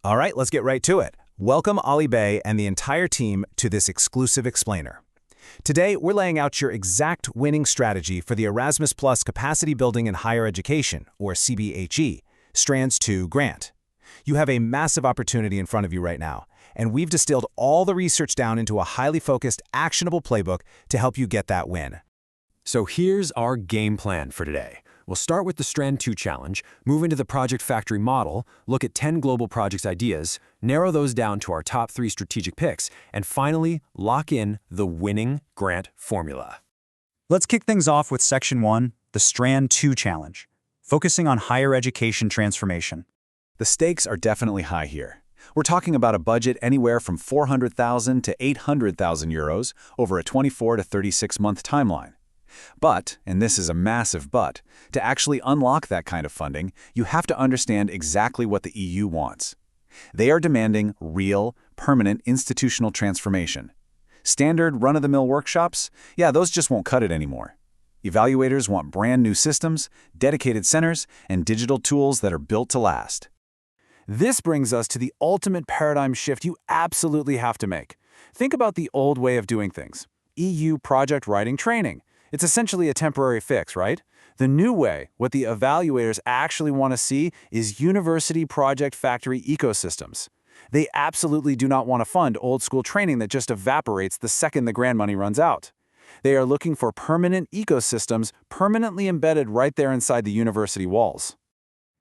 All right, let's get right to it. Welcome Ali Bey and the entire team to this exclusive explainer. Today, we're laying out your exact winning strategy for the Erasmus Plus Capacity Building in Higher Education, or CBHE, Strand's 2 grant. You have a massive opportunity in front of you right now, and we've distilled all the research down into a highly focused, actionable playbook to help you get that win. So here's our game plan for today. We'll start with the Strand 2 challenge, move into the Project Factory model, look at 10 global projects ideas, narrow those down to our top 3 strategic picks, and finally, lock in the winning grant formula. Let's kick things off with Section 1, the Strand 2 challenge, focusing on higher education transformation. The stakes are definitely high here. We're talking about a budget anywhere from 400,000 to 800,000 euros over a 24 to 36-month timeline. But, and this is a massive but, to actually unlock that kind of funding, you have to understand exactly what the EU wants. They are demanding real, permanent institutional transformation. Standard run-of-the-mill workshops? Yeah, those just won't cut it anymore. Evaluators want brand new systems, dedicated centers, and digital tools that are built to last. This brings us to the ultimate paradigm shift you absolutely have to make. Think about the old way of doing things. EU project writing training. It's essentially a temporary fix, right? The new way, what the evaluators actually want to see, is university project factory ecosystems. They absolutely do not want to fund old-school training that just evaporates the second the grant money runs out. They are looking for permanent ecosystems permanently embedded right there inside the university walls.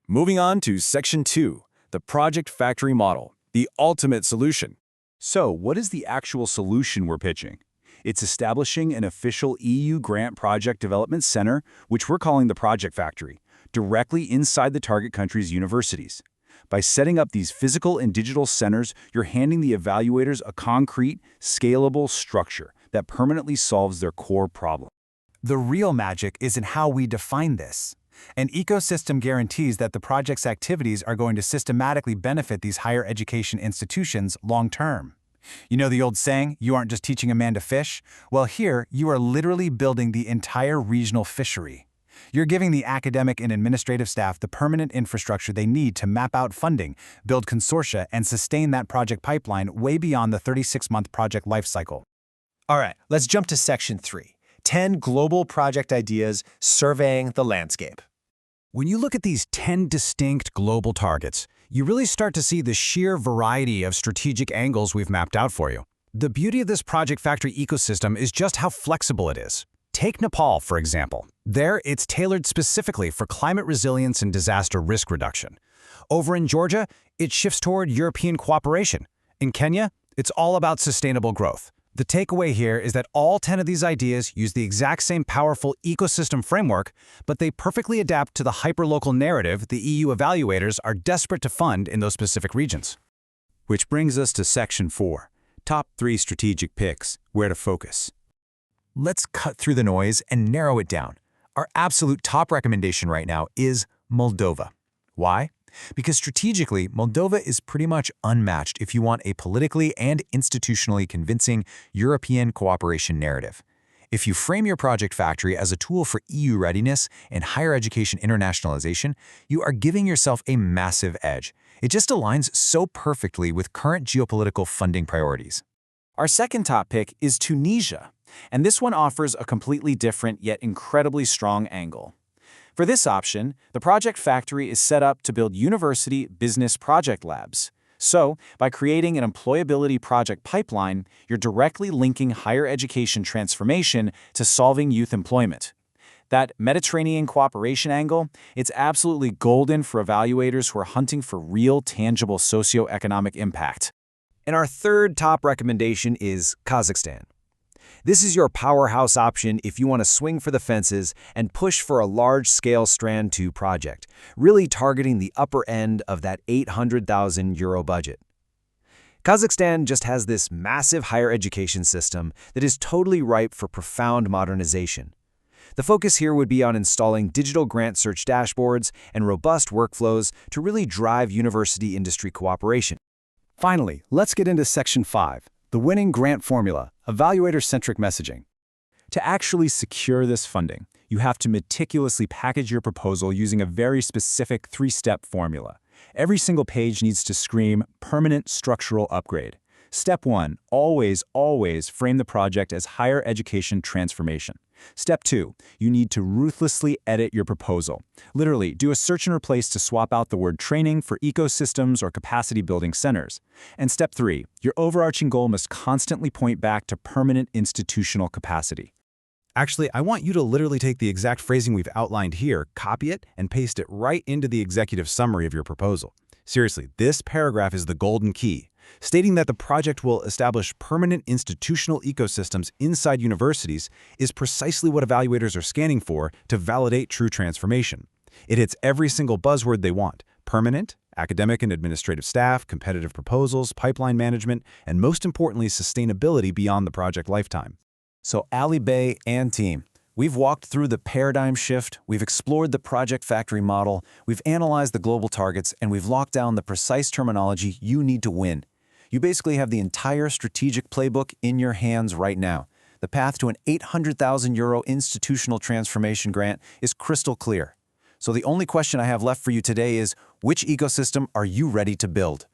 Moving on to Section 2, the Project Factory model, the ultimate solution. So, what is the actual solution we're pitching? It's establishing an official EU grant project development center, which we're calling the Project Factory, directly inside the target country's universities. By setting up these physical and digital centers, you're handing the evaluators a concrete, scalable structure that permanently solves their core problem. The real magic is in how we define this. An ecosystem guarantees that the project's activities are going to systematically benefit these higher education institutions long-term. You know the old saying, you aren't just teaching a man to fish? Well, here, you are literally building the entire regional fishery. You're giving the academic and administrative staff the permanent infrastructure they need to map out funding, build consortia, and sustain that project pipeline way beyond the 36-month project lifecycle. All right, let's jump to Section 3, 10 global project ideas surveying the landscape. When you look at these 10 distinct global targets, you really start to see the sheer variety of strategic angles we've mapped out for you. The beauty of this Project Factory ecosystem is just how flexible it is. Take Nepal, for example. There, it's tailored specifically for climate resilience and disaster risk reduction. Over in Georgia, it shifts toward European cooperation. In Kenya, it's all about sustainable growth. The takeaway here is that all 10 of these ideas use the exact same powerful ecosystem framework, but they perfectly adapt to the hyperlocal narrative the EU evaluators are desperate to fund in those specific regions. Which brings us to Section 4, top 3 strategic picks, where to focus. Let's cut through the noise and narrow it down. Our absolute top recommendation right now is Moldova. Why? Because strategically, Moldova is pretty much unmatched if you want a politically and institutionally convincing European cooperation narrative. If you frame your project factory as a tool for EU readiness and higher education internationalization, you are giving yourself a massive edge. It just aligns so perfectly with current geopolitical funding priorities. Our second top pick is Tunisia, and this one offers a completely different yet incredibly strong angle. For this option, the Project Factory is set up to build university business project labs. So, by creating an employability project pipeline, you're directly linking higher education transformation to solving youth employment. That Mediterranean cooperation angle, it's absolutely golden for evaluators who are hunting for real, tangible socioeconomic impact. And our third top recommendation is Kazakhstan. This is your powerhouse option if you want to swing for the fences and push for a large-scale Strand 2 project, really targeting the upper end of that 800,000 euro budget. Kazakhstan just has this massive higher education system that is totally ripe for profound modernization. The focus here would be on installing digital grant search dashboards and robust workflows to really drive university-industry cooperation. Finally, let's get into Section 5, the winning grant formula, evaluator-centric messaging. To actually secure this funding, you have to meticulously package your proposal using a very specific 3-step formula. Every single page needs to scream permanent structural upgrade. Step 1, always frame the project as higher education transformation. Step 2, you need to ruthlessly edit your proposal. Literally, do a search and replace to swap out the word training for ecosystems or capacity building centers. And step 3, your overarching goal must constantly point back to permanent institutional capacity. Actually, I want you to literally take the exact phrasing we've outlined here, copy it, and paste it right into the executive summary of your proposal. Seriously, this paragraph is the golden key, stating that the project will establish permanent institutional ecosystems inside universities is precisely what evaluators are scanning for to validate true transformation. It hits every single buzzword they want: permanent, academic and administrative staff, competitive proposals, pipeline management, and most importantly, sustainability beyond the project lifetime. So Ali Bey and team, we've walked through the paradigm shift, we've explored the project factory model, we've analyzed the global targets, and we've locked down the precise terminology you need to win. You basically have the entire strategic playbook in your hands right now. The path to an €800,000 institutional transformation grant is crystal clear. So the only question I have left for you today is, which ecosystem are you ready to build?